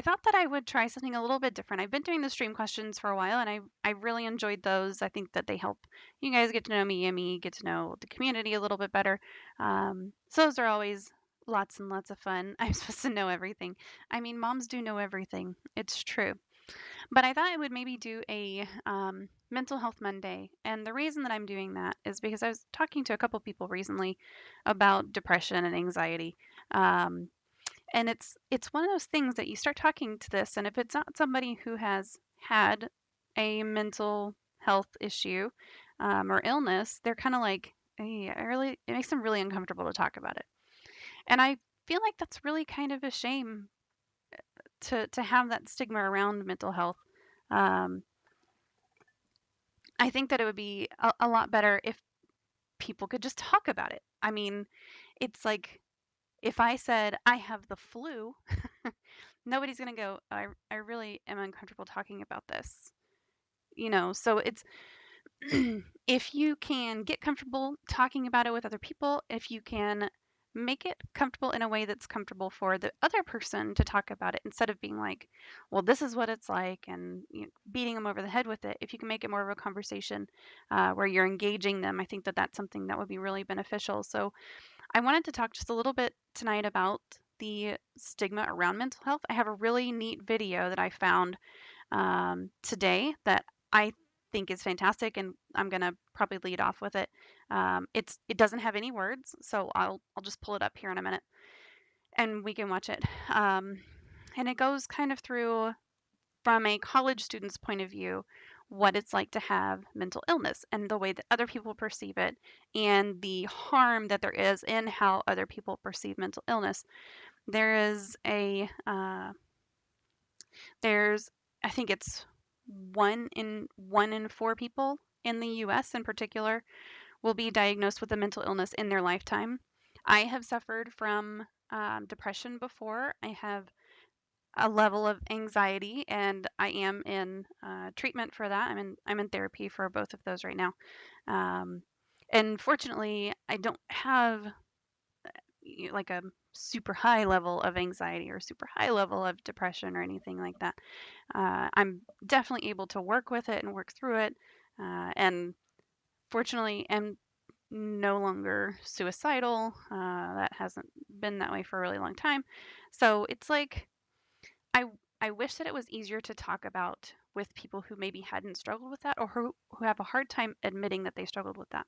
thought that I would try something a little bit different. I've been doing the stream questions for a while, and I really enjoyed those. I think that they help you guys get to know me and me get to know the community a little bit better. So those are always lots and lots of fun. I'm supposed to know everything. I mean, moms do know everything. It's true. But I thought I would maybe do a mental health Monday. And the reason that I'm doing that is because I was talking to a couple people recently about depression and anxiety. Um, and it's one of those things that you start talking to this, and if it's not somebody who has had a mental health issue or illness, they're kind of like, hey, it makes them really uncomfortable to talk about it. And I feel like that's really kind of a shame to have that stigma around mental health. Um, I think that it would be a lot better if people could just talk about it. I mean, it's like if I said I have the flu, nobody's gonna go, I really am uncomfortable talking about this. So it's if you can get comfortable talking about it with other people, if you can make it comfortable in a way that's comfortable for the other person to talk about it instead of being like, well, this is what it's like, and beating them over the head with it. If you can make it more of a conversation where you're engaging them, I think that that's something that would be really beneficial. So I wanted to talk just a little bit tonight about the stigma around mental health. I have a really neat video that I found today that I think is fantastic, and I'm gonna probably lead off with it. It doesn't have any words, so I'll just pull it up here in a minute, and we can watch it. And it goes kind of through from a college student's point of view what it's like to have mental illness and the way that other people perceive it and the harm that there is in how other people perceive mental illness. There is a there's I think it's one in four people in the US in particular will be diagnosed with a mental illness in their lifetime. I have suffered from depression before. I have a level of anxiety, and I am in treatment for that. I'm in therapy for both of those right now. Um, and fortunately, I don't have like a super high level of anxiety or super high level of depression or anything like that. I'm definitely able to work with it and work through it. And fortunately, am no longer suicidal. That hasn't been that way for a really long time. So it's like I I wish that it was easier to talk about with people who maybe hadn't struggled with that or who have a hard time admitting that they struggled with that.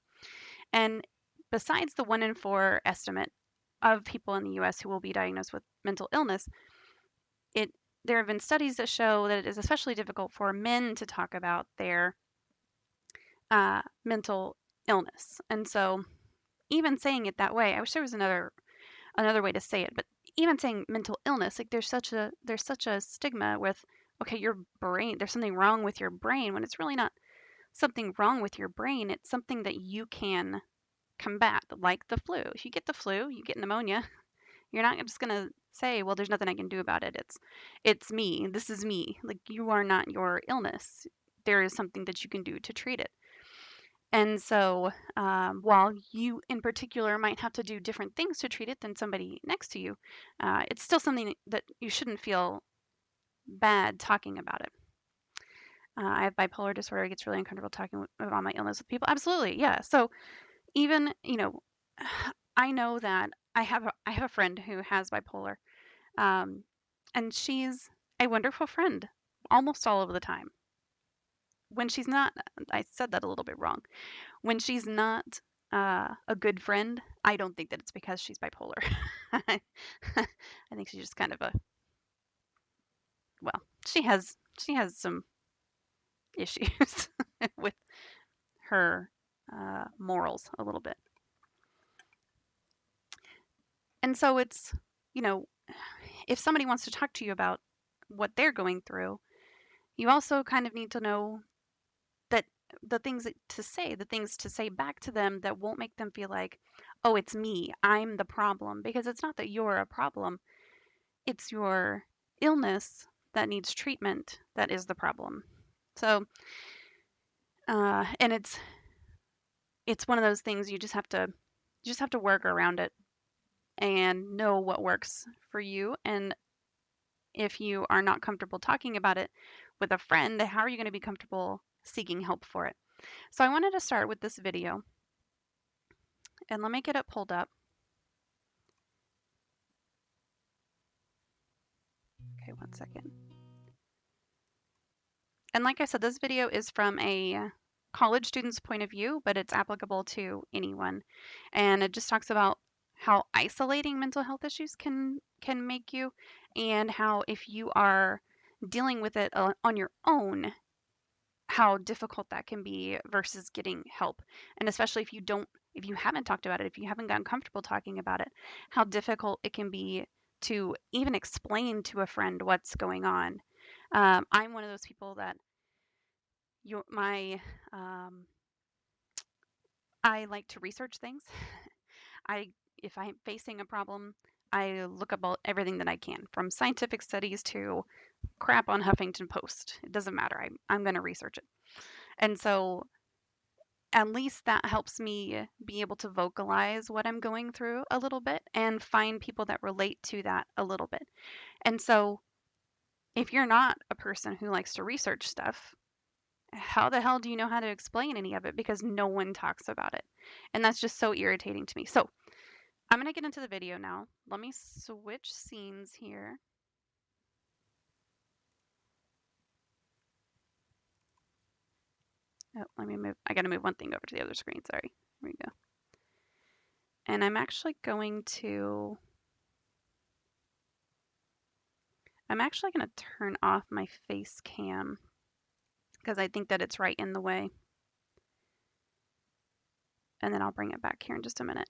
And besides the 1 in 4 estimate of people in the US who will be diagnosed with mental illness, it there have been studies that show that it is especially difficult for men to talk about their mental illness. And so even saying it that way, I wish there was another way to say it, but even saying mental illness, like there's such a stigma with, okay, your brain, there's something wrong with your brain when it's really not something wrong with your brain. It's something that you can combat, like the flu. If you get the flu, you get pneumonia, you're not just gonna say, well, there's nothing I can do about it. It's me. This is me. Like you are not your illness. There is something that you can do to treat it. And so, while you in particular might have to do different things to treat it than somebody next to you, it's still something that you shouldn't feel bad talking about it. I have bipolar disorder. It gets really uncomfortable talking about my illness with people. Absolutely, yeah. So even I know that I have a friend who has bipolar, um, and she's a wonderful friend almost all of the time. When she's not, I said that a little bit wrong. When she's not a good friend, I don't think that it's because she's bipolar. I think she's just kind of a well, she has some issues with her morals a little bit. And so it's, you know, if somebody wants to talk to you about what they're going through, you also kind of need to know that the things to say back to them that won't make them feel like, oh, it's me, I'm the problem, because it's not that you're a problem. It's your illness that needs treatment that is the problem. So, and it's one of those things you just have to work around it and know what works for you. And If you are not comfortable talking about it with a friend, how are you going to be comfortable seeking help for it? So I wanted to start with this video, and let me get it pulled up. Okay, one second. And like I said, this video is from a college student's point of view, but it's applicable to anyone. And it just talks about how isolating mental health issues can make you, and how if you are dealing with it on your own, how difficult that can be versus getting help. And especially if you haven't talked about it, if you haven't gotten comfortable talking about it, how difficult it can be to even explain to a friend what's going on. I'm one of those people that your my I like to research things. I if I'm facing a problem, I look up everything that I can, from scientific studies to crap on Huffington Post. It doesn't matter. I'm going to research it. And so at least that helps me be able to vocalize what I'm going through a little bit and find people that relate to that a little bit. And so if you're not a person who likes to research stuff, how the hell do you know how to explain any of it? Because no one talks about it. And that's just so irritating to me. So I'm going to get into the video now. Let me switch scenes here. Oh, let me move. I got to move one thing over to the other screen. Sorry. Here we go. And I'm actually going to turn off my face cam because I think that it's right in the way. And then I'll bring it back here in just a minute.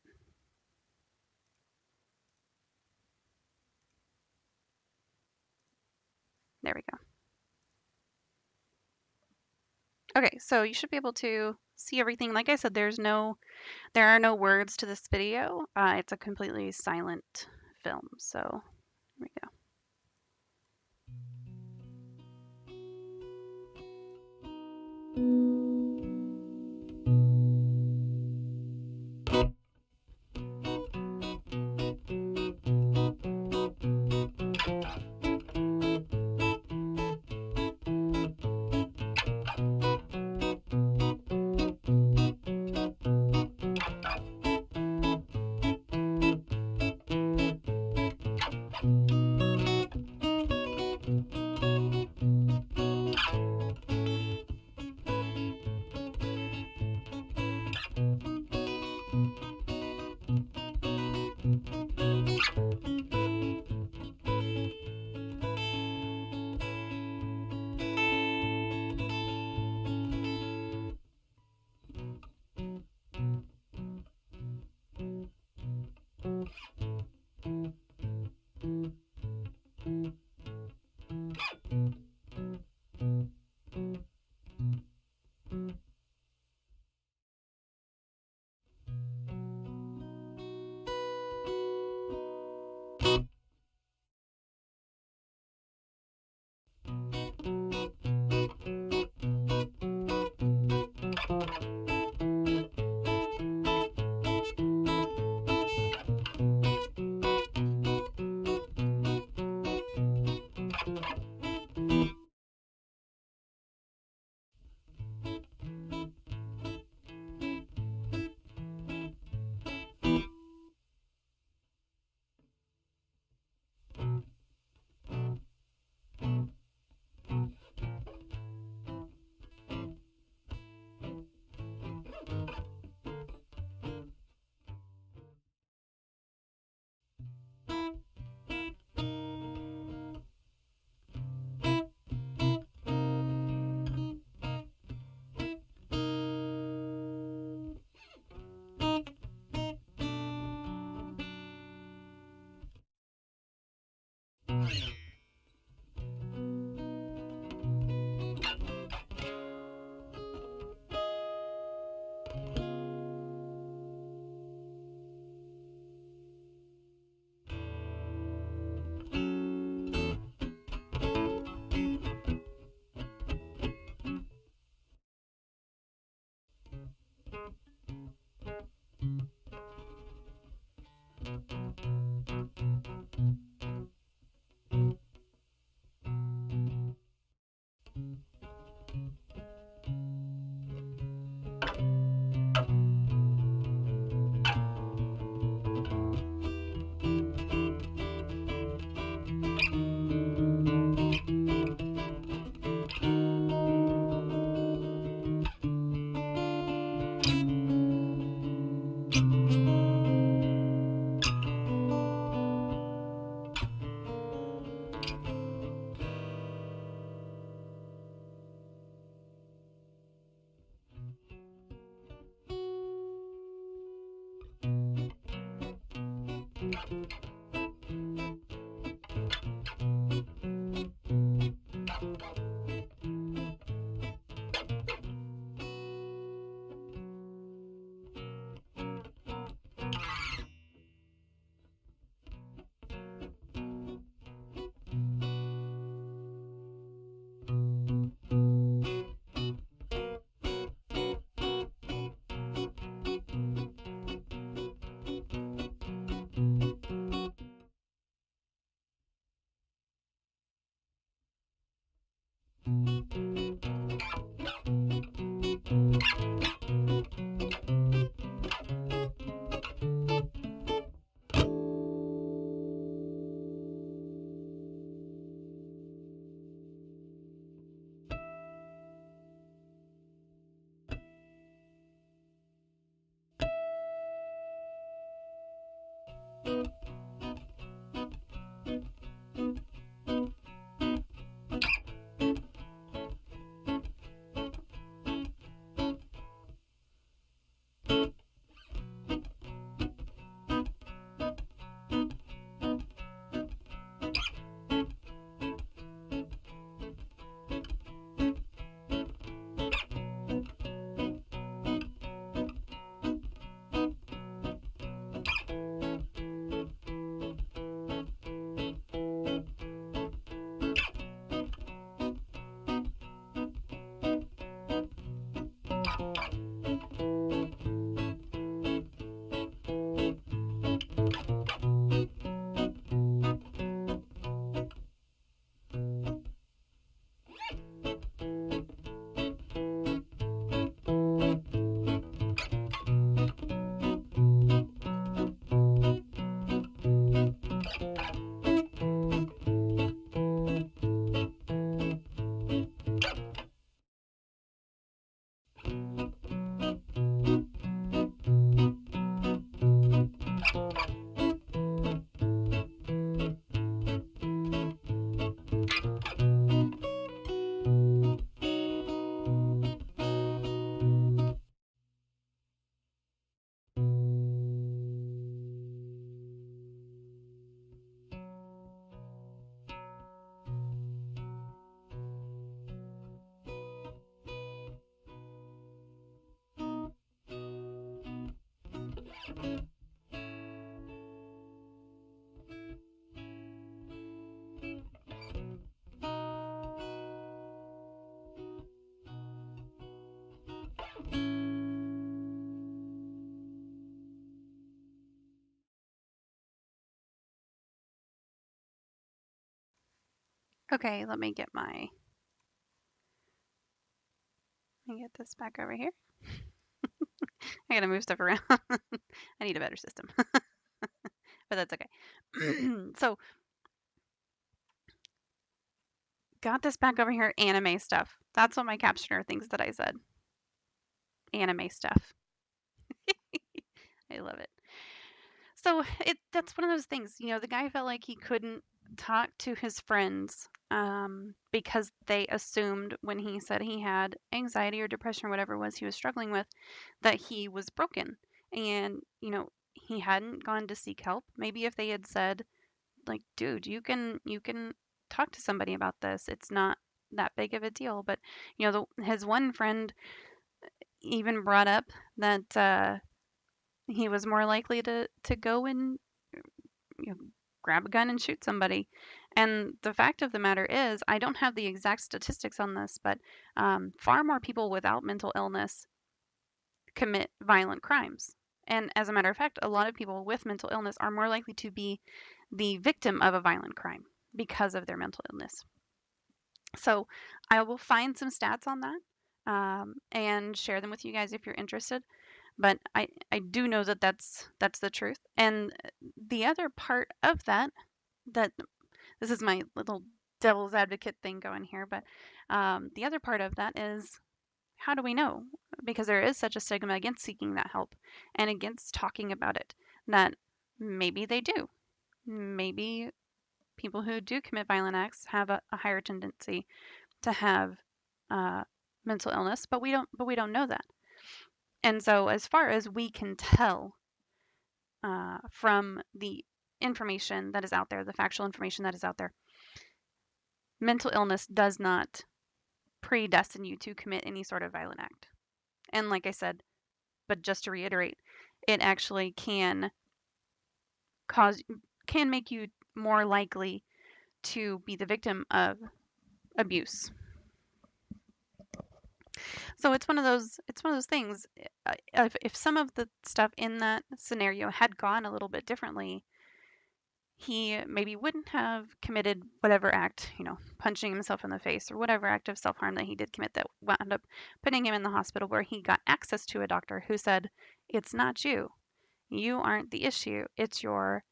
There we go. Okay, so you should be able to see everything. Like I said, there are no words to this video. It's a completely silent film. So here we go. Okay, let me get this back over here. I gotta move stuff around. I need a better system, but that's okay. So, got this back over here. Anime stuff. That's what my captioner thinks that I said. Anime stuff. I love it. So that's one of those things. The guy felt like he couldn't talk to his friends because they assumed when he said he had anxiety or depression or whatever it was he was struggling with that he was broken. And he hadn't gone to seek help. Maybe if they had said, like, dude, you can talk to somebody about this. It's not that big of a deal. But his one friend even brought up that he was more likely to go and you know, grab a gun and shoot somebody. And the fact of the matter is, I don't have the exact statistics on this, but far more people without mental illness commit violent crimes. And as a matter of fact, a lot of people with mental illness are more likely to be the victim of a violent crime because of their mental illness. So I will find some stats on that and share them with you guys if you're interested. But I do know that that's the truth. And the other part of that this is my little devil's advocate thing going here, but the other part of that is, how do we know? Because there is such a stigma against seeking that help and against talking about it, that maybe they do. Maybe people who do commit violent acts have a higher tendency to have uh, mental illness, but we don't know that. And so, as far as we can tell from the information that is out there, the factual information that is out there. Mental illness does not predestine you to commit any sort of violent act. And like I said, but just to reiterate, it actually can make you more likely to be the victim of abuse. So it's one of those things. If some of the stuff in that scenario had gone a little bit differently, he maybe wouldn't have committed whatever act, punching himself in the face or whatever act of self-harm that he did commit that wound up putting him in the hospital, where he got access to a doctor who said, "It's not you. You aren't the issue. It's your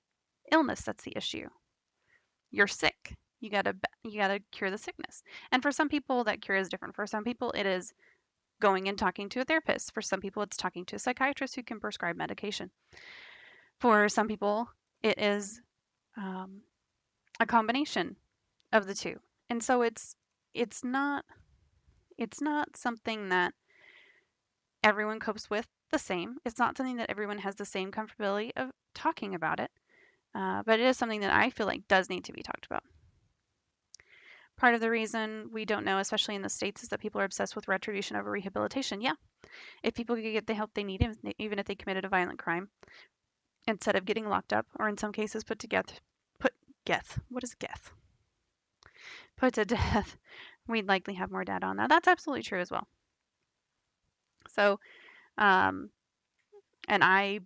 illness that's the issue. You're sick. You gotta cure the sickness." And for some people, that cure is different. For some people, it is going and talking to a therapist. For some people, it's talking to a psychiatrist who can prescribe medication. For some people, it is a combination of the two. And so it's not something that everyone copes with the same. It's not something that everyone has the same comfortability of talking about it. But it is something that I feel like does need to be talked about. Part of the reason we don't know, especially in the States, is that people are obsessed with retribution over rehabilitation. Yeah, if people could get the help they need, even if they committed a violent crime, instead of getting locked up, or in some cases put to death, we'd likely have more data on that. That's absolutely true as well. So, and I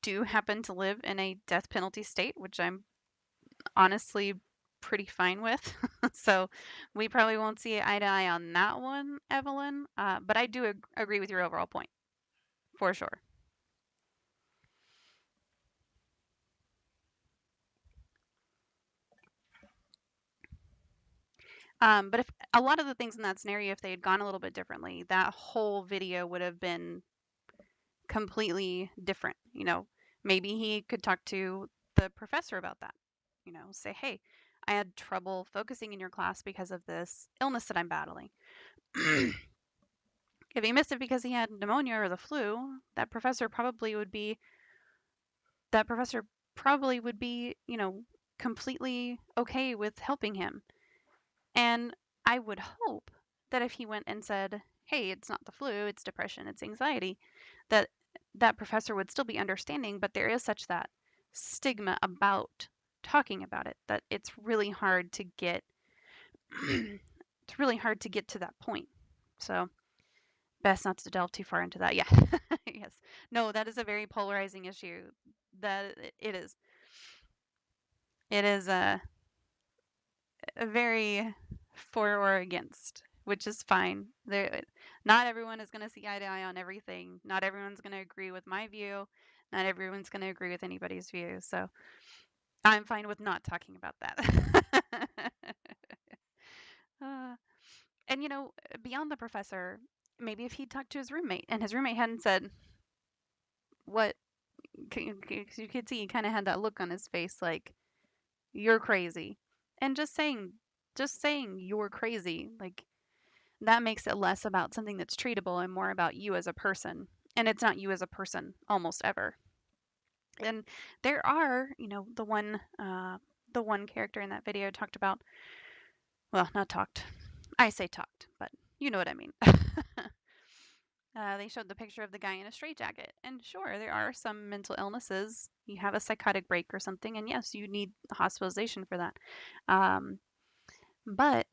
do happen to live in a death penalty state, which I'm honestly pretty fine with. So we probably won't see eye to eye on that one, Evelyn. But I do agree with your overall point, for sure. But if a lot of the things in that scenario, if they had gone a little bit differently, that whole video would have been completely different. Maybe he could talk to the professor about that. Say, "Hey, I had trouble focusing in your class because of this illness that I'm battling." If he missed it because he had pneumonia or the flu, that professor probably would be, completely okay with helping him. And I would hope that if he went and said, "Hey, it's not the flu, it's depression, it's anxiety," that that professor would still be understanding, but there is such that stigma about talking about it that it's really hard to get to that point. So, best not to delve too far into that. Yeah. Yes. No, that is a very polarizing issue. That it is. It is a very for or against, which is fine. Not everyone is going to see eye to eye on everything. Not everyone's going to agree with my view. Not everyone's going to agree with anybody's view. So I'm fine with not talking about that. uh, and beyond the professor, maybe if he talked to his roommate and his roommate hadn't said what, because you could see he kind of had that look on his face like, "You're crazy," and just saying "you're crazy," like, that makes it less about something that's treatable and more about you as a person. And it's not you as a person almost ever. And there are, the one character in that video talked about, well, not talked. I say talked, but you know what I mean. They showed the picture of the guy in a straitjacket. And sure, there are some mental illnesses. You have a psychotic break or something, and yes, you need hospitalization for that. But,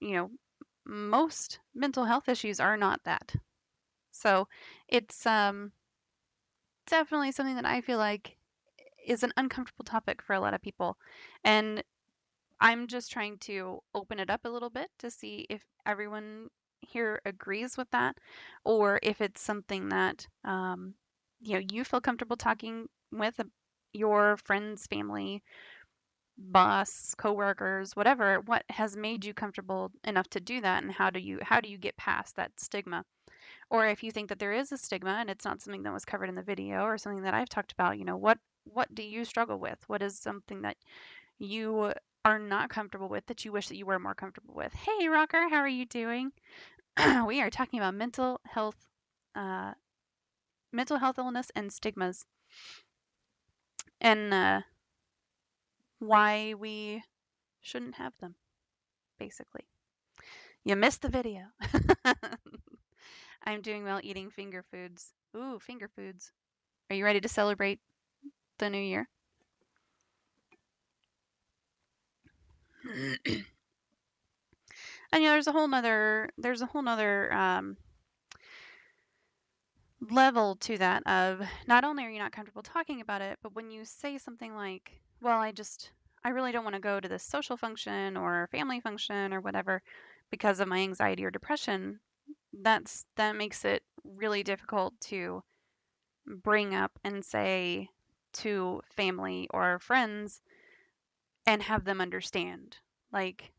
you know, most mental health issues are not that. So it's definitely something that I feel like is an uncomfortable topic for a lot of people. And I'm just trying to open it up a little bit to see if everyone here agrees with that, or if it's something that you feel comfortable talking with your friends, family, boss, coworkers, whatever. What has made you comfortable enough to do that, and how do you get past that stigma? Or if you think that there is a stigma and it's not something that was covered in the video or something that I've talked about, what do you struggle with? What is something that you are not comfortable with that you wish that you were more comfortable with? Hey, Rocker, how are you doing? We are talking about uh, mental health illness and stigmas. and why we shouldn't have them, basically. You missed the video. I'm doing well eating finger foods. Ooh, finger foods. Are you ready to celebrate the new year? And there's a whole nother level to that of not only are you not comfortable talking about it, but when you say something like, well, I really don't want to go to this social function or family function or whatever because of my anxiety or depression, that makes it really difficult to bring up and say to family or friends and have them understand. Like,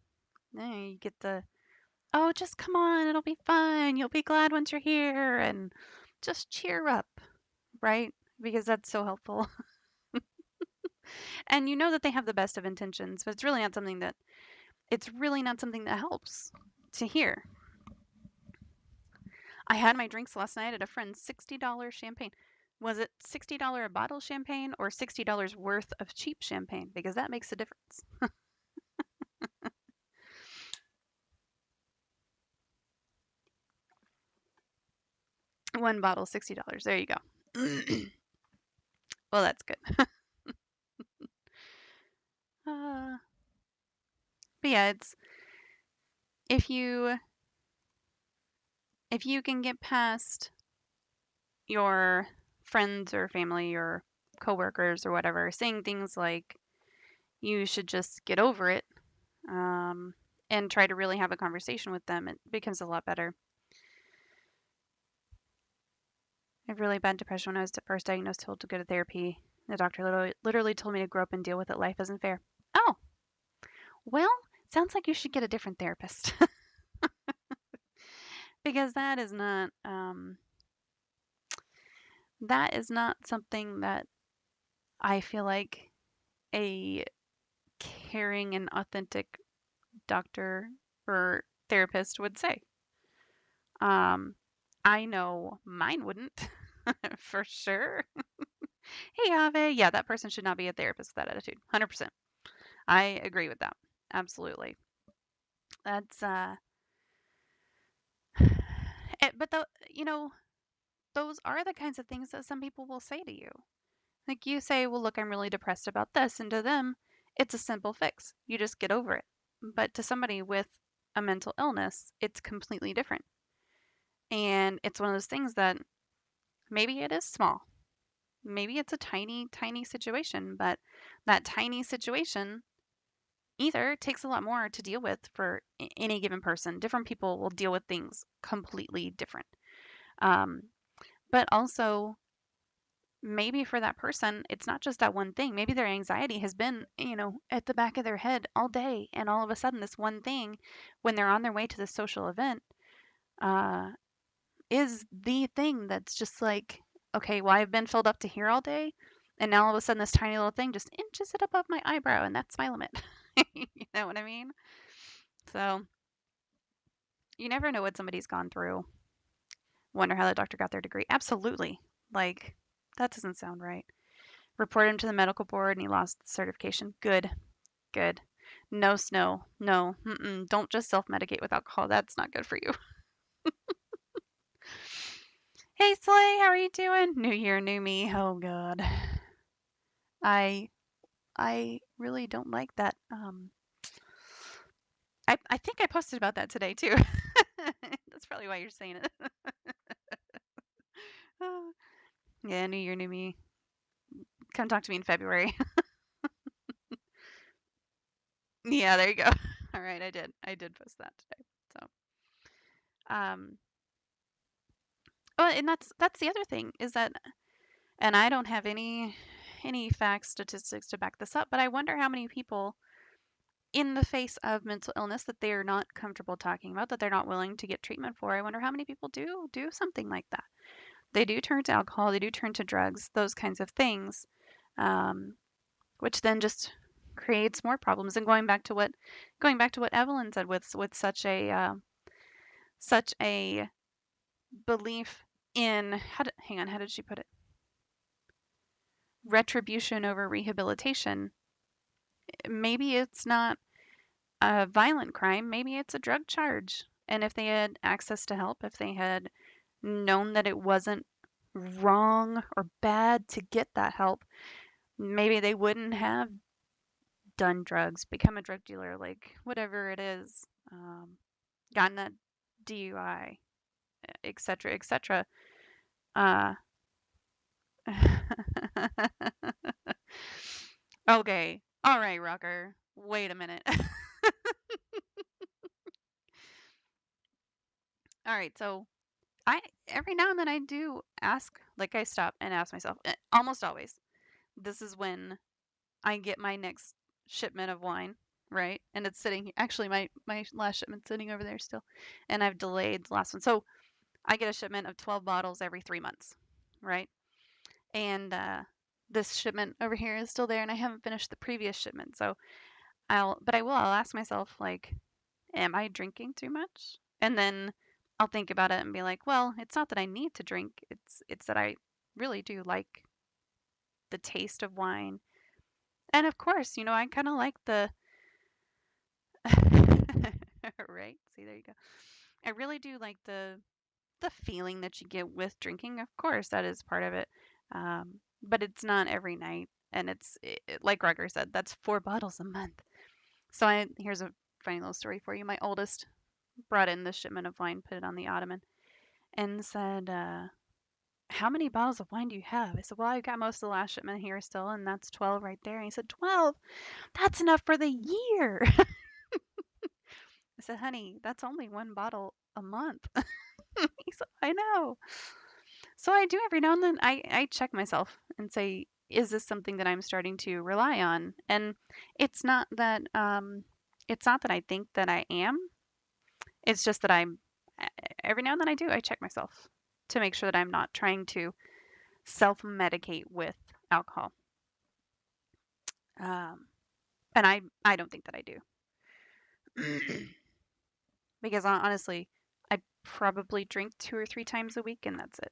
you get the, oh, just come on, it'll be fine. You'll be glad once you're here, and just cheer up, right? Because that's so helpful. And you know that they have the best of intentions, but it's really not something that helps to hear. I had my drinks last night at a friend's $60 champagne. Was it $60 a bottle champagne or $60 worth of cheap champagne? Because that makes a difference. One bottle, $60. There you go. Well, that's good. Uh, but yeah, it's if you if you can get past your friends or family or coworkers or whatever saying things like you should just get over it, um, and try to really have a conversation with them, it becomes a lot better. I have really bad depression when I was first diagnosed, told to go to therapy. The doctor literally told me to grow up and deal with it. Life isn't fair. Oh, well, sounds like you should get a different therapist. Because that is not something that I feel like a caring and authentic doctor or therapist would say. Um, I know mine wouldn't for sure. Hey, Ave. Yeah, that person should not be a therapist with that attitude. 100%. I agree with that. Absolutely. That's but those are the kinds of things that some people will say to you. Like you say, "Well, look, I'm really depressed about this." And to them, it's a simple fix. You just get over it. But to somebody with a mental illness, it's completely different. And it's one of those things that maybe it is small. Maybe it's a tiny, tiny situation, but that tiny situation either takes a lot more to deal with for any given person. Different people will deal with things completely different. Um, but also, maybe for that person, it's not just that one thing. Maybe their anxiety has been, at the back of their head all day. And all of a sudden, this one thing, when they're on their way to the social event, uh, is the thing that's just like, okay, well, I've been filled up to here all day. And now all of a sudden, this tiny little thing just inches it above my eyebrow, and that's my limit. You know what I mean? So you never know what somebody's gone through. Wonder how the doctor got their degree. Absolutely. Like, that doesn't sound right. Reported him to the medical board and he lost the certification. Good, good. No snow. No. Mm-mm. Don't just self medicate with alcohol. That's not good for you. Hey, Slay, how are you doing? New year, new me. Oh, God. I I really don't like that. I think I posted about that today too. That's probably why you're saying it. Yeah, new year, new me. Come talk to me in February. Yeah, there you go. All right, I did. I did post that today. So, um, oh, and that's the other thing is that, and I don't have any facts, statistics to back this up, but I wonder how many people in the face of mental illness that they are not comfortable talking about, that they're not willing to get treatment for. I wonder how many people do something like that. They do turn to alcohol, they do turn to drugs, those kinds of things, um, which then just creates more problems. And going back to what Evelyn said with such a belief in how did she put it? retribution over rehabilitation. Maybe it's not a violent crime, maybe it's a drug charge. And if they had access to help, if they had known that it wasn't wrong or bad to get that help, maybe they wouldn't have done drugs, become a drug dealer, like whatever it is, gotten a DUI, etc., etc. Uh, okay, all right, Rocker. Wait a minute. All right, so I every now and then I do ask, like I stop and ask myself, almost always. This is when I get my next shipment of wine, right? And it's sitting actually my last shipment's sitting over there still, and I've delayed the last one. So I get a shipment of 12 bottles every 3 months, right? And this shipment over here is still there, and I haven't finished the previous shipment. So I'll ask myself, like, am I drinking too much? And then I'll think about it and be like, well, it's not that I need to drink. It's that I really do like the taste of wine. And of course, I kind of like the right. See, there you go. I really do like the feeling that you get with drinking. Of course, that is part of it. But it's not every night. And like Roger said, that's 4 bottles a month. So here's a funny little story for you. My oldest brought in this shipment of wine, put it on the ottoman, and said, how many bottles of wine do you have? I said, well, I've got most of the last shipment here still, and that's 12 right there. And he said, 12? That's enough for the year. I said, honey, that's only 1 bottle a month. He said, I know. So I do every now and then, I check myself and say, is this something that I'm starting to rely on? And it's not that I think that I am. It's just that every now and then I do. I check myself to make sure that I'm not trying to self-medicate with alcohol. Um, and I don't think that I do. Because honestly, I probably drink 2 or 3 times a week and that's it.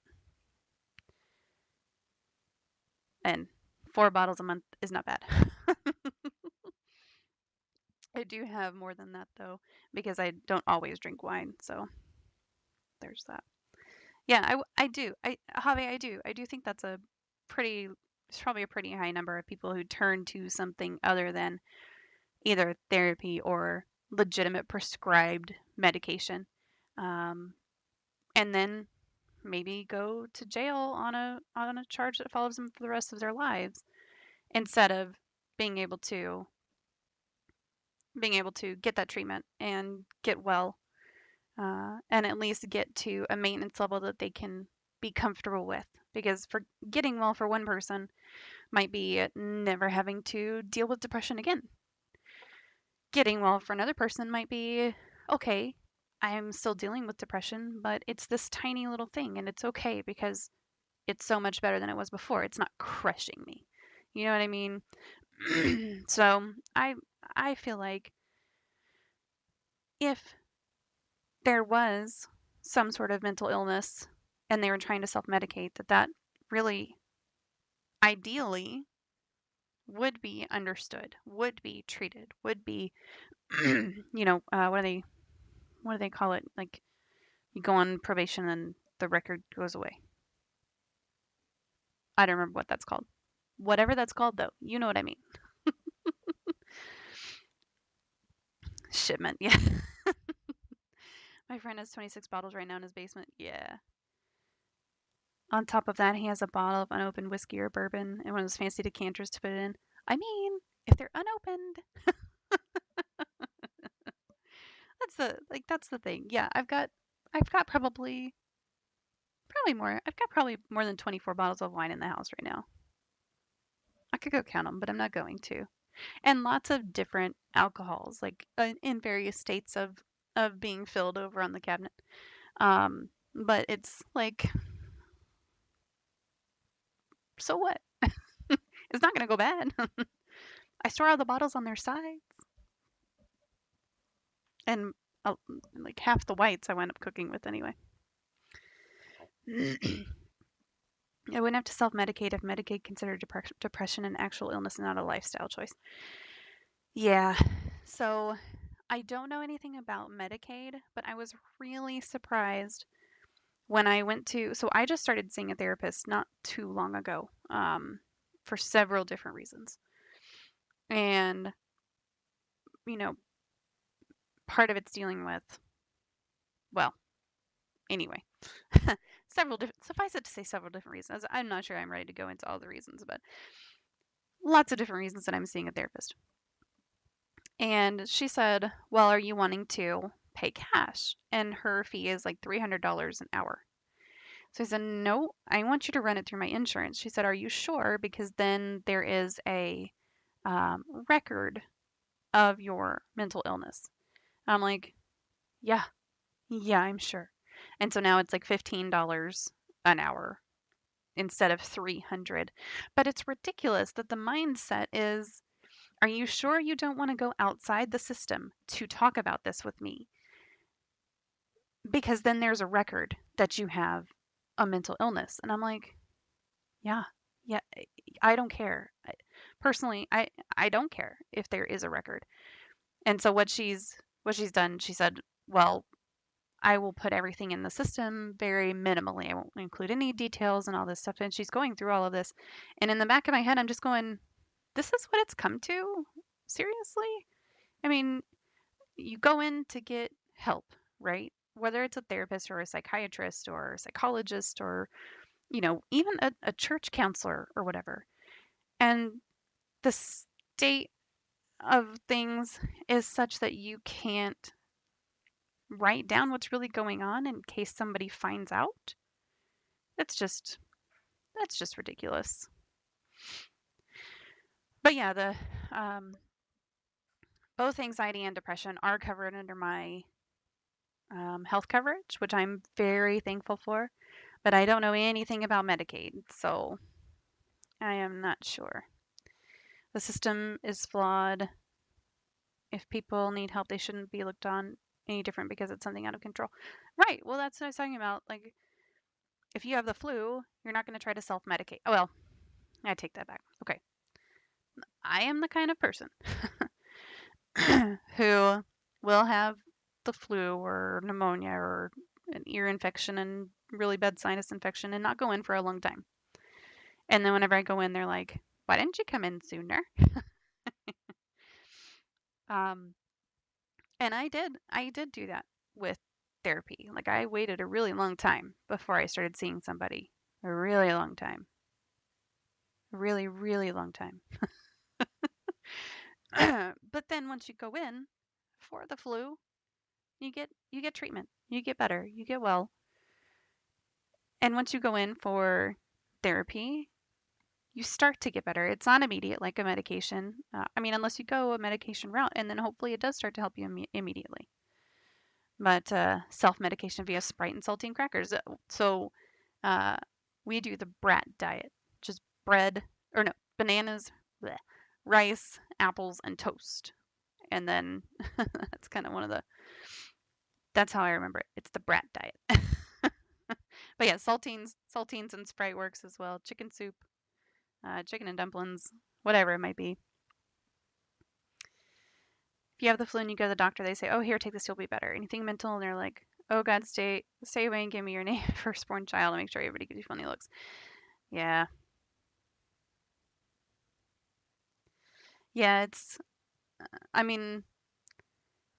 And 4 bottles a month is not bad. I do have more than that though, because I don't always drink wine. So there's that. Yeah, I do. Javi, I do think that's it's probably a pretty high number of people who turn to something other than either therapy or legitimate prescribed medication. Um, and then maybe go to jail on a charge that follows them for the rest of their lives instead of being able to get that treatment and get well, and at least get to a maintenance level that they can be comfortable with. Because for getting well for one person might be never having to deal with depression again. Getting well for another person might be, okay, I'm still dealing with depression, but it's this tiny little thing and it's okay because it's so much better than it was before. It's not crushing me. You know what I mean? So I feel like if there was some sort of mental illness and they were trying to self-medicate, that really ideally would be understood, would be treated, would be, what do they call it? Like you go on probation and the record goes away. I don't remember what that's called. Whatever that's called, though, you know what I mean. Shipment, yeah. My friend has 26 bottles right now in his basement. Yeah. On top of that, he has a bottle of unopened whiskey or bourbon and one of those fancy decanters to put it in. I mean, if they're unopened, that's the thing. Yeah, I've got probably more. I've got probably more than 24 bottles of wine in the house right now. I could go count them, but I'm not going to. And lots of different alcohols, like in various states of being filled over on the cabinet. But it's like, so what? It's not gonna go bad. I store all the bottles on their sides, and uh, like half the whites I wind up cooking with anyway. I wouldn't have to self-medicate if Medicaid considered depression an actual illness and not a lifestyle choice. Yeah. So I don't know anything about Medicaid, but I was really surprised when I went to, so I just started seeing a therapist not too long ago, for several different reasons. And, you know, part of it's dealing with, well, anyway, suffice it to say several different reasons. I'm not sure I'm ready to go into all the reasons, but lots of different reasons that I'm seeing a therapist. And she said, well, are you wanting to pay cash? And her fee is like $300 an hour. So I said, no, I want you to run it through my insurance. She said, are you sure? Because then there is a record of your mental illness. I'm like, yeah, yeah, I'm sure. And so now it's like $15 an hour instead of 300. But it's ridiculous that the mindset is, are you sure you don't want to go outside the system to talk about this with me? Because then there's a record that you have a mental illness. And I'm like, yeah, yeah, I don't care. Personally, I don't care if there is a record. And so what she's done, she said, well, I will put everything in the system very minimally. I won't include any details and all this stuff. And she's going through all of this. And in the back of my head, I'm just going, this is what it's come to? Seriously? I mean, you go in to get help, right? Whether it's a therapist or a psychiatrist or a psychologist or, even a church counselor or whatever. And the state of things is such that you can't write down what's really going on in case somebody finds out. That's just that's just ridiculous. But yeah, the both anxiety and depression are covered under my health coverage, which I'm very thankful for. But I don't know anything about Medicaid, so I am not sure. The system is flawed. If people need help, they shouldn't be looked on any different because it's something out of control. Right. Well, that's what I was talking about. Like, if you have the flu, you're not going to try to self medicate. Oh, well, I take that back. Okay. I am the kind of person who will have the flu or pneumonia or an ear infection and really bad sinus infection and not go in for a long time. And then whenever I go in, they're like, why didn't you come in sooner? Um, and I did do that with therapy. Like I waited a really long time before I started seeing somebody. A really long time. A really, really long time. But then once you go in for the flu, you get treatment. You get better. You get well. And once you go in for therapy, you start to get better. It's not immediate like a medication. I mean, unless you go a medication route, and then hopefully it does start to help you immediately. But self-medication via Sprite and saltine crackers. So uh, we do the brat diet, just bread or no bananas, bleh, rice, apples, and toast. And then that's kind of one of the that's how I remember it. It's the brat diet. But yeah, saltines and Sprite works as well. Chicken soup, chicken and dumplings, whatever it might be. If you have the flu and you go to the doctor, they say, "Oh, here, take this, you'll be better." Anything mental, and they're like, "Oh God, stay away and give me your name, firstborn child, and make sure everybody gives you funny looks." Yeah, yeah. I mean,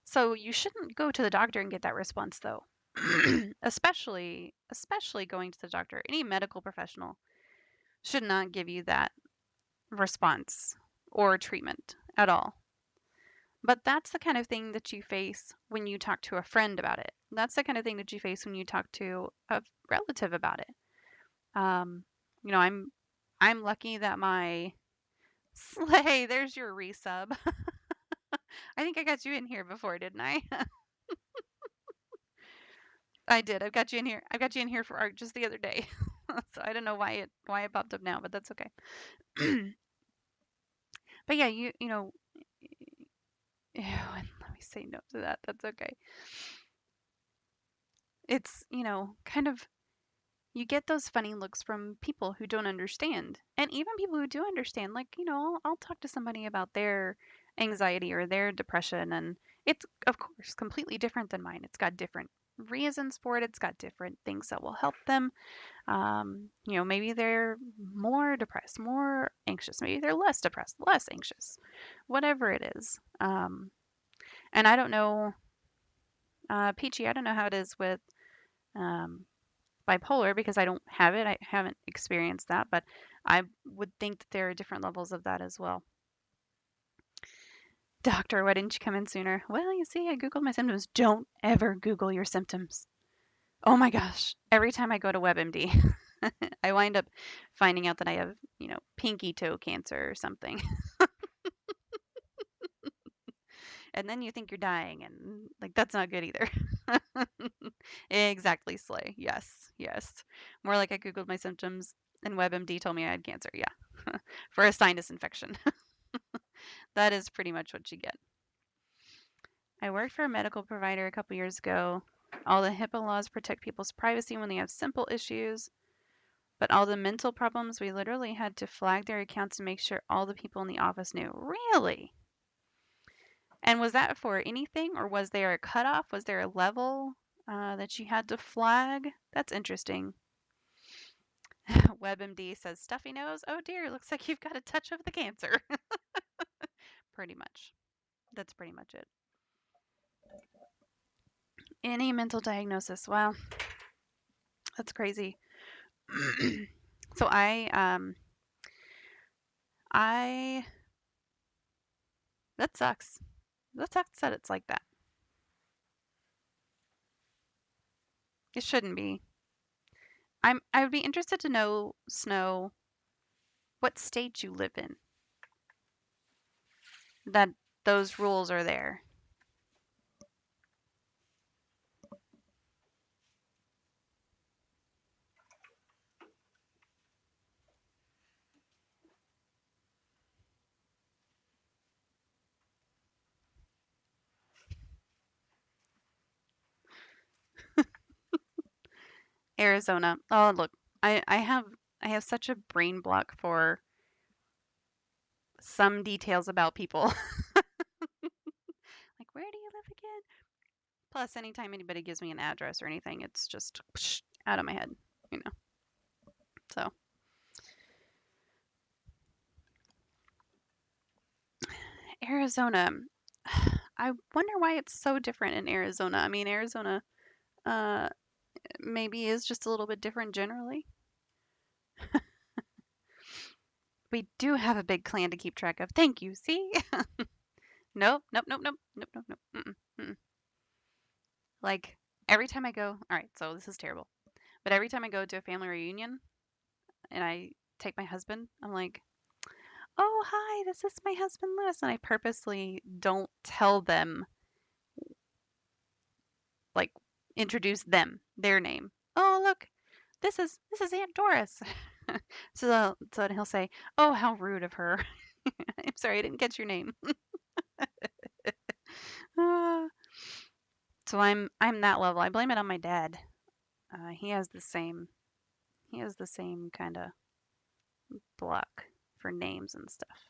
so you shouldn't go to the doctor and get that response though. especially going to the doctor. Any medical professional should not give you that response or treatment at all. But that's the kind of thing that you face when you talk to a friend about it. That's the kind of thing that you face when you talk to a relative about it. Um, I'm lucky that my Slay, there's your resub. I think I got you in here before, didn't I? I did. I've got you in here. I've got you in here for art just the other day. So I don't know why it popped up now, but that's okay. But yeah, you know, ew, and let me say no to that. That's okay. It's, kind of you get those funny looks from people who don't understand. And even people who do understand, like, I'll talk to somebody about their anxiety or their depression, and it's, of course, completely different than mine. It's got different reasons for it, it's got different things that will help them. Maybe they're more depressed, more anxious, maybe they're less depressed, less anxious, whatever it is. And I don't know, Peachy, I don't know how it is with um, bipolar because I don't have it. I haven't experienced that, but I would think that there are different levels of that as well. Doctor, why didn't you come in sooner? Well, you see, I Googled my symptoms. Don't ever Google your symptoms. Oh my gosh. Every time I go to WebMD, I wind up finding out that I have, pinky toe cancer or something. And then you think you're dying, and like that's not good either. Exactly, Slay. Yes, yes. More like I Googled my symptoms and WebMD told me I had cancer. Yeah. For a sinus infection. That is pretty much what you get. I worked for a medical provider a couple years ago. All the HIPAA laws protect people's privacy when they have simple issues, but all the mental problems, we literally had to flag their accounts and make sure all the people in the office knew. Really? And was that for anything, or was there a cutoff? Was there a level that you had to flag? That's interesting. WebMD says stuffy nose. Oh dear, looks like you've got a touch of the cancer. Pretty much. That's pretty much it. Any mental diagnosis. Wow, that's crazy. So I that sucks. That sucks that it's like that. It shouldn't be. I would be interested to know, Snow, what state you live in that those rules are there. Arizona. Oh, look, I have such a brain block for some details about people. Like, where do you live again? Plus, anytime anybody gives me an address or anything, it's just out of my head, you know. So, Arizona. I wonder why it's so different in Arizona. I mean, Arizona uh maybe is just a little bit different generally. We do have a big clan to keep track of. Thank you. See? Nope, nope, nope, nope, nope, nope, nope. Mm-mm, mm-mm. Like every time I go, all right, so this is terrible. But every time I go to a family reunion and I take my husband, I'm like, "Oh, hi, this is my husband Lewis." And I purposely don't tell them, like, introduce them, their name. "Oh, look, this is Aunt Doris." So then he'll say, "Oh, how rude of her." I'm sorry, I didn't get your name. Ah, so I'm that level. I blame it on my dad. He has the same kind of block for names and stuff.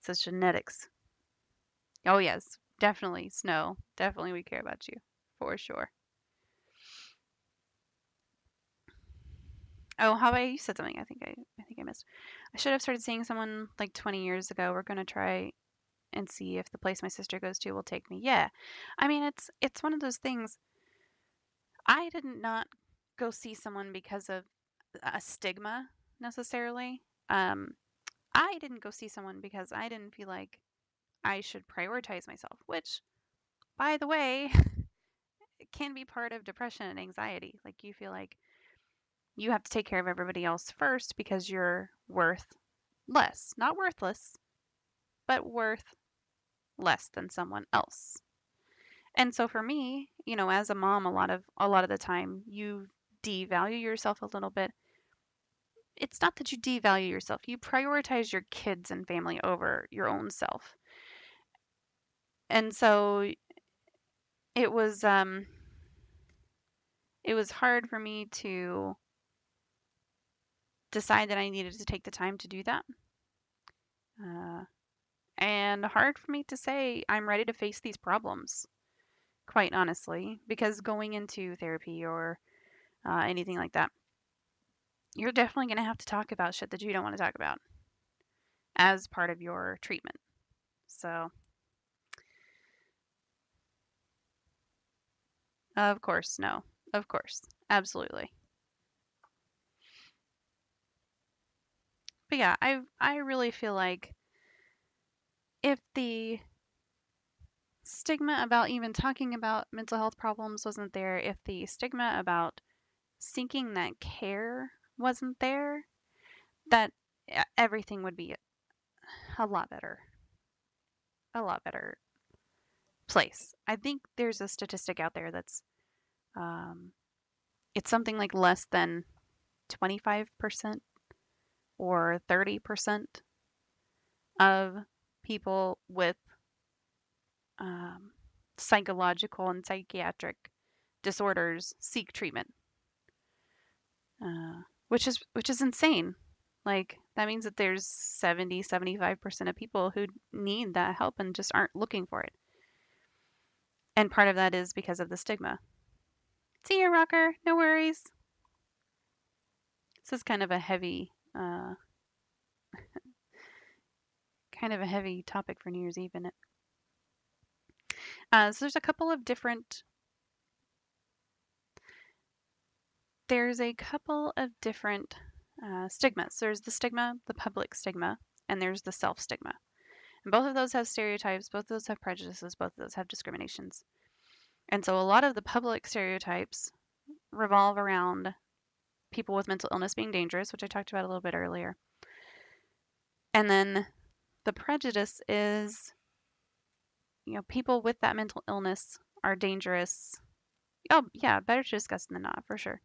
So it's genetics. Oh yes, definitely Snow. Definitely we care about you for sure. Oh, how about you said something? I think I missed. I should have started seeing someone like 20 years ago. We're gonna try and see if the place my sister goes to will take me. Yeah, I mean it's one of those things. I did not go see someone because of a stigma necessarily. Um, I didn't go see someone because I didn't feel like I should prioritize myself, which, by the way, can be part of depression and anxiety. Like you feel like you have to take care of everybody else first because you're worth less, not worthless, but worth less than someone else. And so for me, as a mom, a lot of the time you devalue yourself a little bit. It's not that you devalue yourself. You prioritize your kids and family over your own self. And so it was it was hard for me to decide that I needed to take the time to do that. And hard for me to say I'm ready to face these problems, quite honestly, because going into therapy or anything like that, you're definitely going to have to talk about shit that you don't want to talk about as part of your treatment. So, of course, no. Of course. Absolutely. But yeah, I really feel like if the stigma about even talking about mental health problems wasn't there, if the stigma about seeking that care wasn't there, that everything would be a lot better. A lot better place. I think there's a statistic out there that's um, it's something like less than 25% or 30% of people with um, psychological and psychiatric disorders seek treatment, which is insane. Like that means that there's 75% of people who need that help and just aren't looking for it. And part of that is because of the stigma. See you, rocker. No worries. This is kind of a heavy topic for New Year's Eve, isn't it? So there's a couple of different. There's a couple of different stigmas. There's the stigma, the public stigma, and there's the self stigma. And both of those have stereotypes. Both of those have prejudices. Both of those have discriminations. And so a lot of the public stereotypes revolve around people with mental illness being dangerous, which I talked about a little bit earlier. And then the prejudice is, people with that mental illness are dangerous. Oh, yeah, better to discuss than not, for sure.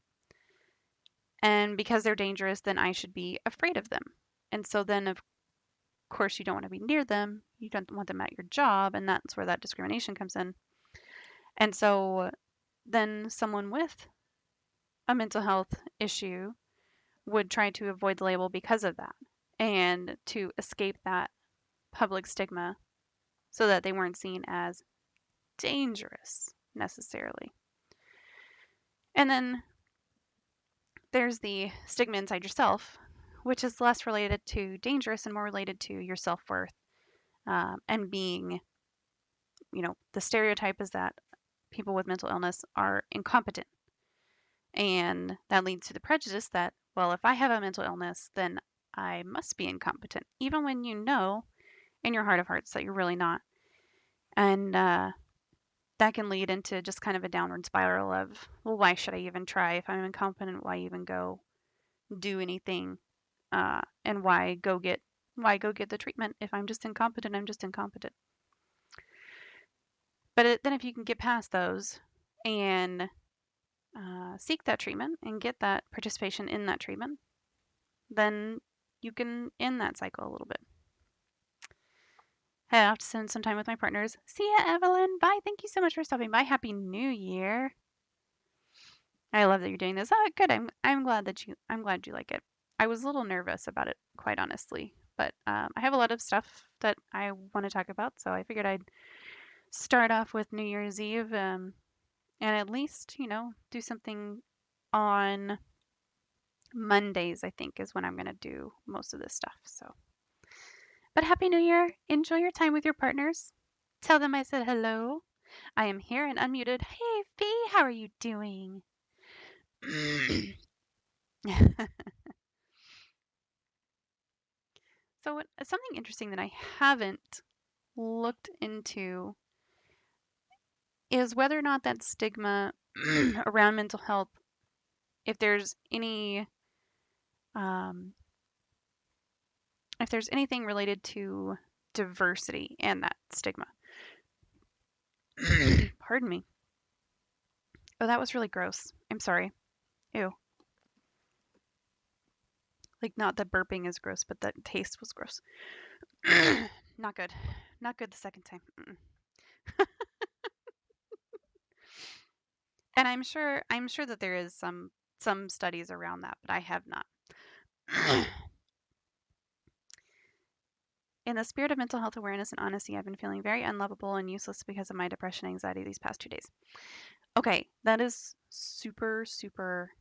And because they're dangerous, then I should be afraid of them. And so then, of course, you don't want to be near them. You don't want them at your job. And that's where that discrimination comes in. And so then someone with a mental health issue would try to avoid the label because of that and to escape that public stigma so that they weren't seen as dangerous necessarily. And then there's the stigma inside yourself, which is less related to dangerous and more related to your self worth and being, the stereotype is that people with mental illness are incompetent. And that leads to the prejudice that, well, if I have a mental illness, then I must be incompetent, even when you know in your heart of hearts that you're really not. And that can lead into just kind of a downward spiral of, well, why should I even try? If I'm incompetent, why even go do anything? And why go get the treatment? If I'm just incompetent, I'm just incompetent. But then if you can get past those and seek that treatment and get that participation in that treatment, then you can end that cycle a little bit. I have to spend some time with my partners. See ya, Evelyn. Bye. Thank you so much for stopping by. Happy New Year. I love that you're doing this. Oh, good. I'm glad you like it. I was a little nervous about it, quite honestly, but I have a lot of stuff that I want to talk about, so I figured I'd start off with New Year's Eve, and at least do something on Mondays. I think is when I'm gonna do most of this stuff. So, but Happy New Year! Enjoy your time with your partners. Tell them I said hello. I am here and unmuted. Hey, Fee, how are you doing? So, something interesting that I haven't looked into is whether or not that stigma around mental health, um, if there's anything related to diversity and that stigma. Pardon me. Oh, that was really gross. I'm sorry. Ew. Like, not that burping is gross, but that taste was gross. Not good. Not good the second time. And I'm sure that there is some studies around that, but I have not. In the spirit of mental health awareness and honesty, I've been feeling very unlovable and useless because of my depression and anxiety these past 2 days. Okay, that is super, super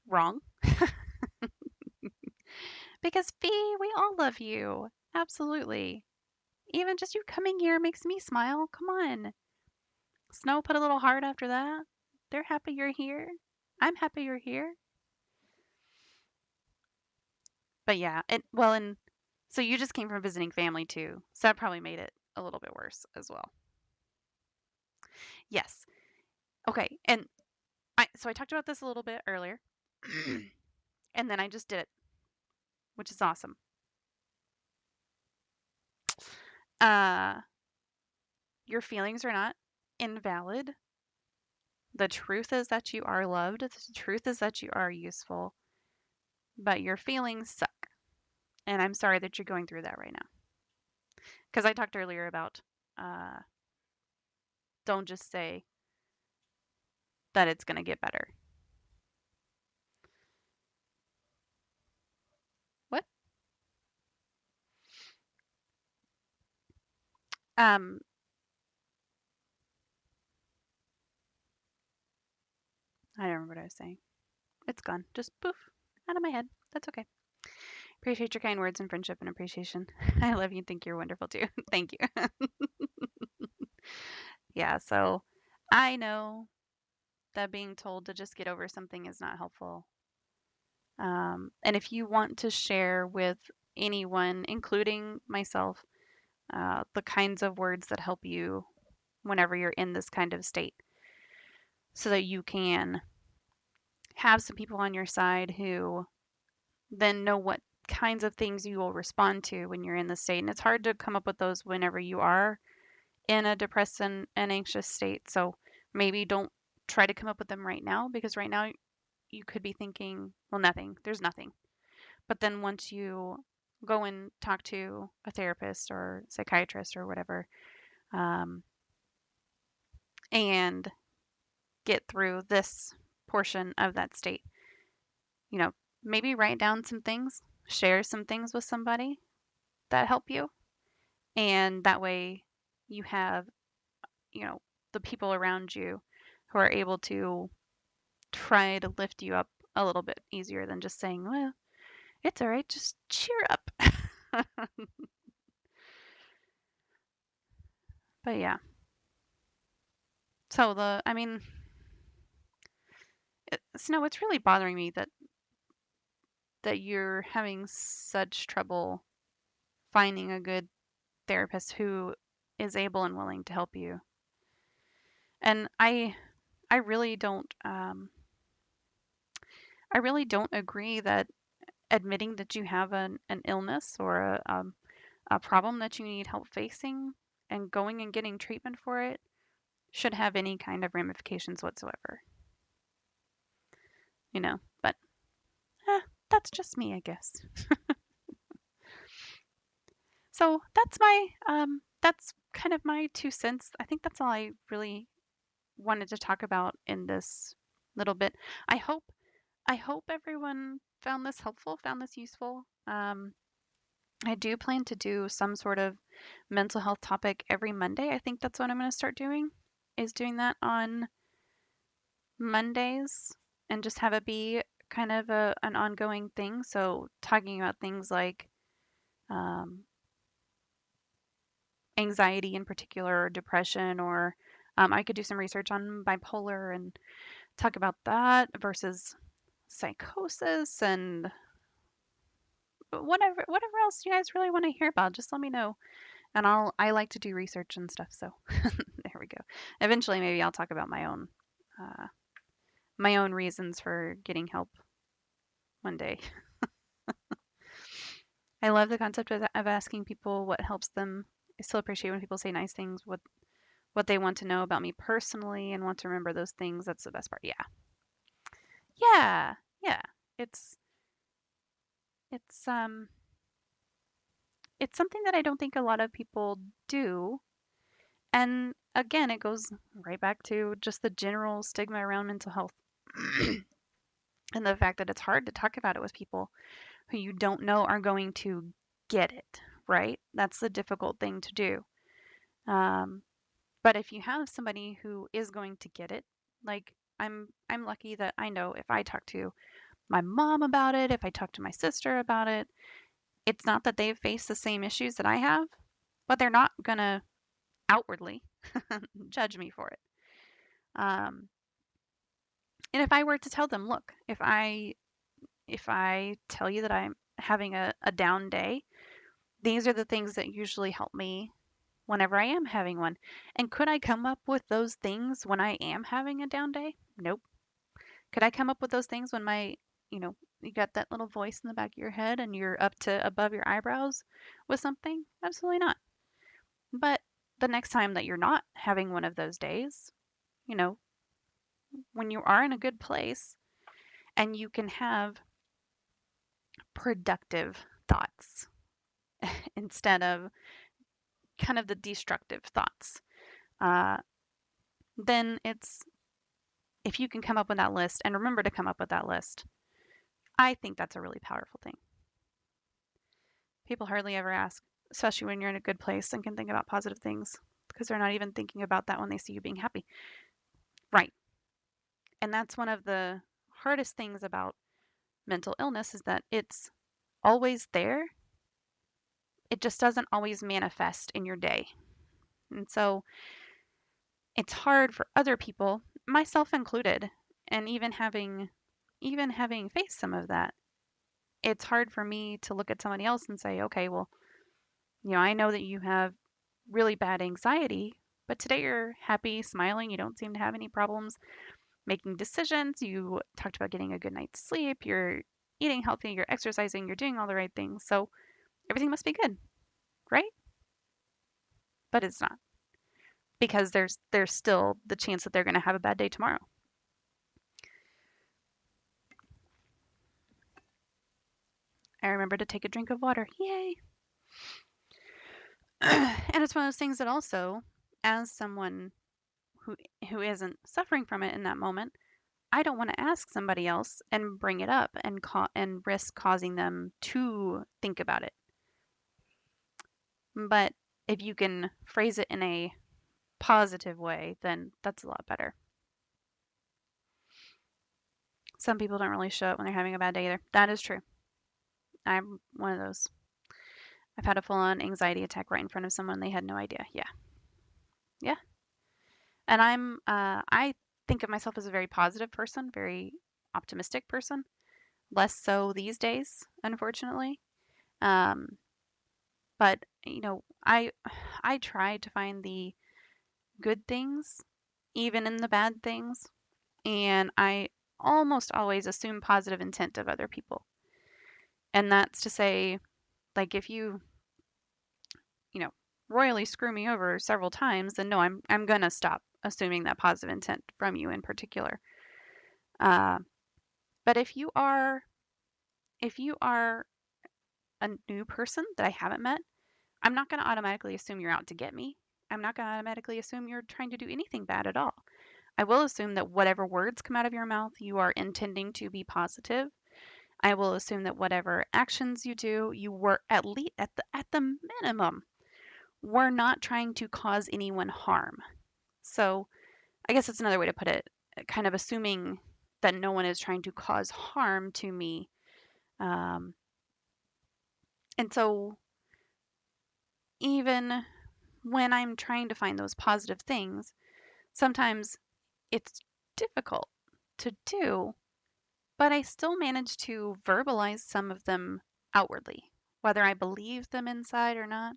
wrong. Because Fee, we all love you. Absolutely. Even just you coming here makes me smile. Come on. Snow put a little heart after that. They're happy you're here. I'm happy you're here. But yeah, and so you just came from visiting family too. So that probably made it a little bit worse as well. Yes. Okay. And I talked about this a little bit earlier. And then I just did it, which is awesome. Uh your feelings are not invalid. The truth is that you are loved. The truth is that you are useful, but your feelings suck. And I'm sorry that you're going through that right now. Because I talked earlier about uh, don't just say that it's going to get better. What? Um, I don't remember what I was saying. It's gone. Just poof, out of my head. That's okay. Appreciate your kind words and friendship and appreciation. I love you and think you're wonderful too. Thank you. Yeah, so I know that being told to just get over something is not helpful. And if you want to share with anyone, including myself, the kinds of words that help you whenever you're in this kind of state, so that you can have some people on your side who then know what kinds of things you will respond to when you're in the state. And it's hard to come up with those whenever you are in a depressed and anxious state. So maybe don't try to come up with them right now because right now you could be thinking, well, nothing, there's nothing. But then once you go and talk to a therapist or psychiatrist or whatever, um, and get through this portion of that state, you know, maybe write down some things, share some things with somebody that help you. And that way you have, you know, the people around you who are able to try to lift you up a little bit easier than just saying, well, it's all right, just cheer up. But yeah. So I mean, Snow, it's really bothering me that you're having such trouble finding a good therapist who is able and willing to help you. And I really don't agree that admitting that you have an illness or a problem that you need help facing and going and getting treatment for it should have any kind of ramifications whatsoever. But eh, that's just me, I guess. So that's kind of my 2 cents. I think that's all I really wanted to talk about in this little bit. I hope I hope everyone found this helpful, found this useful. I do plan to do some sort of mental health topic every Monday. I think that's what I'm going to start doing, is doing that on Mondays and just have it be kind of an ongoing thing. So talking about things like um, anxiety in particular, or depression, or I could do some research on bipolar and talk about that versus psychosis and whatever else you guys really want to hear about. Just let me know, and I like to do research and stuff. So there we go. Eventually, maybe I'll talk about uh, my own reasons for getting help one day. I love the concept of asking people what helps them. I still appreciate when people say nice things, what they want to know about me personally and want to remember those things. That's the best part. Yeah. Yeah. Yeah. It's it's um it's something that I don't think a lot of people do. And again, it goes right back to just the general stigma around mental health and the fact that it's hard to talk about it with people who you don't know are going to get it, right? That's the difficult thing to do. Um, but if you have somebody who is going to get it, like I'm lucky that I know if I talk to my mom about it, if I talk to my sister about it, it's not that they've faced the same issues that I have, but they're not gonna outwardly judge me for it. Um, and if I were to tell them, look, if I tell you that I'm having a down day, these are the things that usually help me whenever I am having one. And could I come up with those things when I am having a down day? Nope. Could I come up with those things when you got that little voice in the back of your head and you're up to above your eyebrows with something? Absolutely not. But the next time that you're not having one of those days, you know, when you are in a good place and you can have productive thoughts instead of kind of the destructive thoughts, uh, then it's if you can come up with that list and remember to come up with that list, I think that's a really powerful thing. People hardly ever ask, especially when you're in a good place and can think about positive things, because they're not even thinking about that when they see you being happy. Right. And that's one of the hardest things about mental illness is that it's always there. It just doesn't always manifest in your day. And so it's hard for other people, myself included, and even having faced some of that, it's hard for me to look at somebody else and say, okay, well, I know that you have really bad anxiety, but today you're happy, smiling, you don't seem to have any problems making decisions. You talked about getting a good night's sleep, you're eating healthy, you're exercising, you're doing all the right things. So everything must be good, right? But it's not because there's still the chance that they're going to have a bad day tomorrow. I remember to take a drink of water. Yay. And it's one of those things that also, as someone who who isn't suffering from it in that moment, I don't want to ask somebody else and bring it up and risk causing them to think about it. But if you can phrase it in a positive way, then that's a lot better. Some people don't really show it when they're having a bad day either. That is true. I'm one of those. I've had a full-on anxiety attack right in front of someone. They had no idea. Yeah. Yeah. And I think of myself as a very positive person, very optimistic person. Less so these days, unfortunately. Um, but I try to find the good things, even in the bad things, and I almost always assume positive intent of other people. And that's to say, like if you know, royally screw me over several times, then no, I'm gonna stop assuming that positive intent from you in particular. Uh, but if you are a new person that I haven't met, I'm not gonna automatically assume you're out to get me. I'm not gonna automatically assume you're trying to do anything bad at all. I will assume that whatever words come out of your mouth, you are intending to be positive. I will assume that whatever actions you do, you were at least at the minimum, we're not trying to cause anyone harm. So I guess that's another way to put it, kind of assuming that no one is trying to cause harm to me. Um, and so even when I'm trying to find those positive things, sometimes it's difficult to do, but I still manage to verbalize some of them outwardly, whether I believe them inside or not.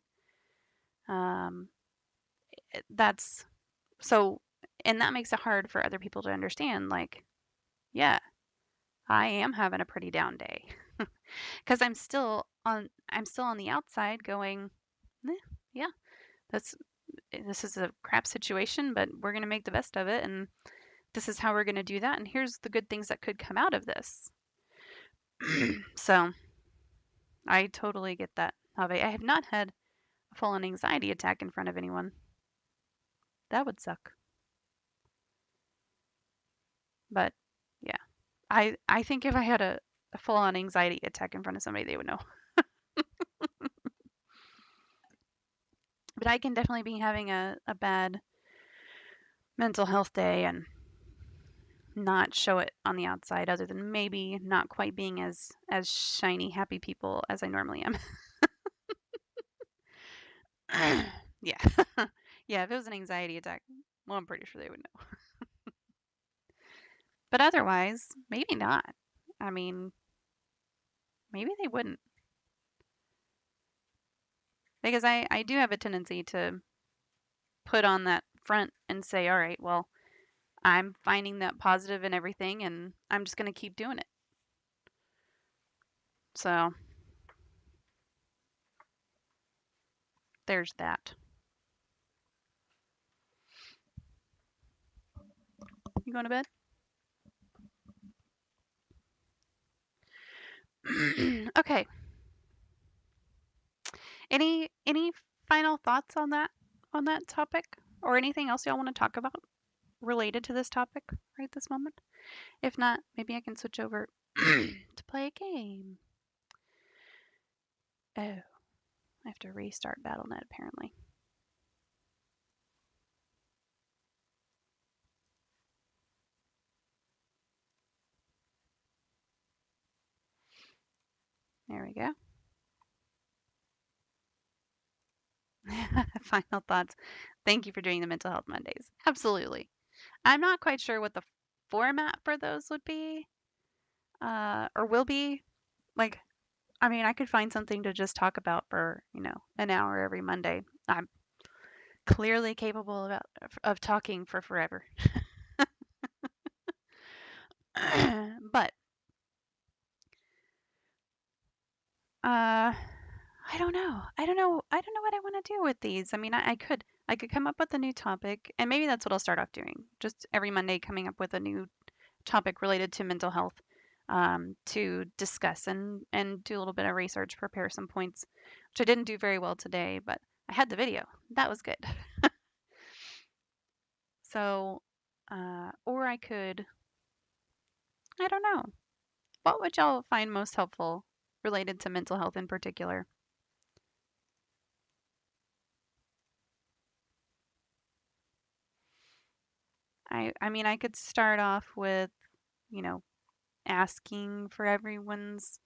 Um, that's so, and that makes it hard for other people to understand. Like, yeah, I am having a pretty down day because I'm still on the outside going, "Eh, yeah, that's this is a crap situation, but we're gonna make the best of it, and this is how we're gonna do that, and here's the good things that could come out of this." So I totally get that. I have not had a full-on anxiety attack in front of anyone. That would suck. But yeah, I think if I had a full on anxiety attack in front of somebody, they would know. But I can definitely be having a bad mental health day and not show it on the outside other than maybe not quite being as shiny happy people as I normally am. Yeah. Yeah, if it was an anxiety attack, well, I'm pretty sure they would know. But otherwise, maybe not. I mean, maybe they wouldn't. Because I do have a tendency to put on that front and say, all right, well, I'm finding that positive in everything and I'm just going to keep doing it. So there's that. You going to bed? Okay. Any final thoughts on that topic or anything else y'all want to talk about related to this topic right this moment? If not, maybe I can switch over to play a game. Oh, I have to restart BattleNet apparently. There we go. Final thoughts. Thank you for doing the Mental Health Mondays. Absolutely. I'm not quite sure what the format for those would be, or will be. Like, I mean, I could find something to just talk about for, an hour every Monday. I'm clearly capable of talking for forever. But I don't know. I don't know what I want to do with these. I mean, I could come up with a new topic, and maybe that's what I'll start off doing. Just every Monday coming up with a new topic related to mental health, to discuss and do a little bit of research, prepare some points, which I didn't do very well today, but I had the video. That was good. So, or I could, I don't know. What would y'all find most helpful related to mental health in particular? I mean, I could start off with, you know, asking for everyone's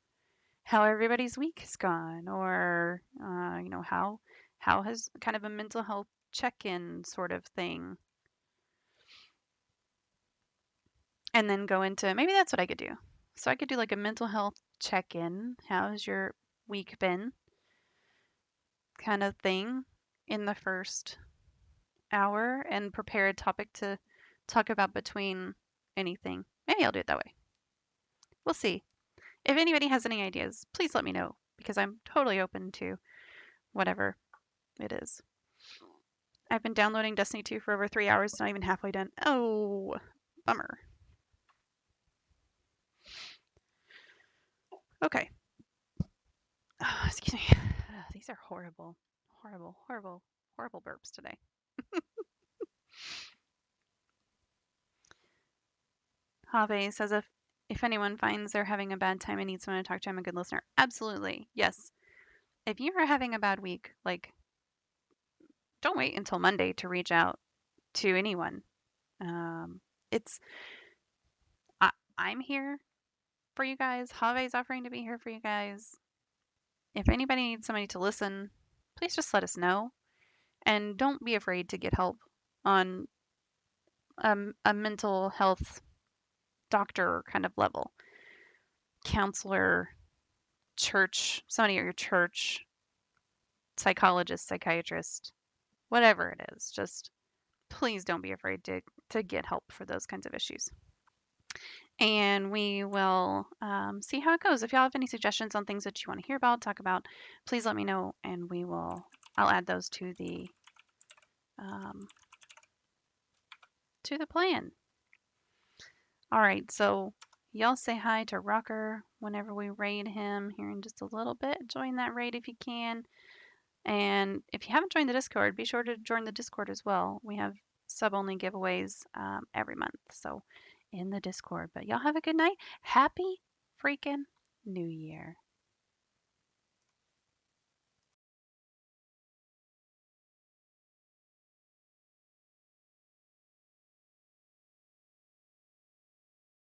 how everybody's week has gone, or how has kind of a mental health check-in sort of thing, and then go into maybe that's what I could do. So I could do like a mental health check-in. How's your week been? Kind of thing in the first hour, and prepare a topic to talk about between anything. Maybe I'll do it that way. We'll see. If anybody has any ideas, please let me know because I'm totally open to whatever it is. I've been downloading Destiny 2 for over 3 hours, not even halfway done. Oh, bummer. Okay. Oh, excuse me. These are horrible, horrible, horrible, horrible burps today. Have says if anyone finds they're having a bad time and needs someone to talk to, I'm a good listener. Absolutely. Yes. If you are having a bad week, like, don't wait until Monday to reach out to anyone. Um, it's I, I'm here for you guys. Jave's offering to be here for you guys. If anybody needs somebody to listen, please just let us know. And don't be afraid to get help on a mental health doctor kind of level, counselor, church, somebody at your church, psychologist, psychiatrist, whatever it is. Just please don't be afraid to get help for those kinds of issues. And we will see how it goes. If y'all have any suggestions on things that you want to hear about, talk about, please let me know, and I'll add those um, to the plan. All right, so y'all say hi to Rocker whenever we raid him here in just a little bit. Join that raid if you can. And if you haven't joined the Discord, be sure to join the Discord as well. We have sub only giveaways every month. So in the Discord. But y'all have a good night. Happy freaking New Year.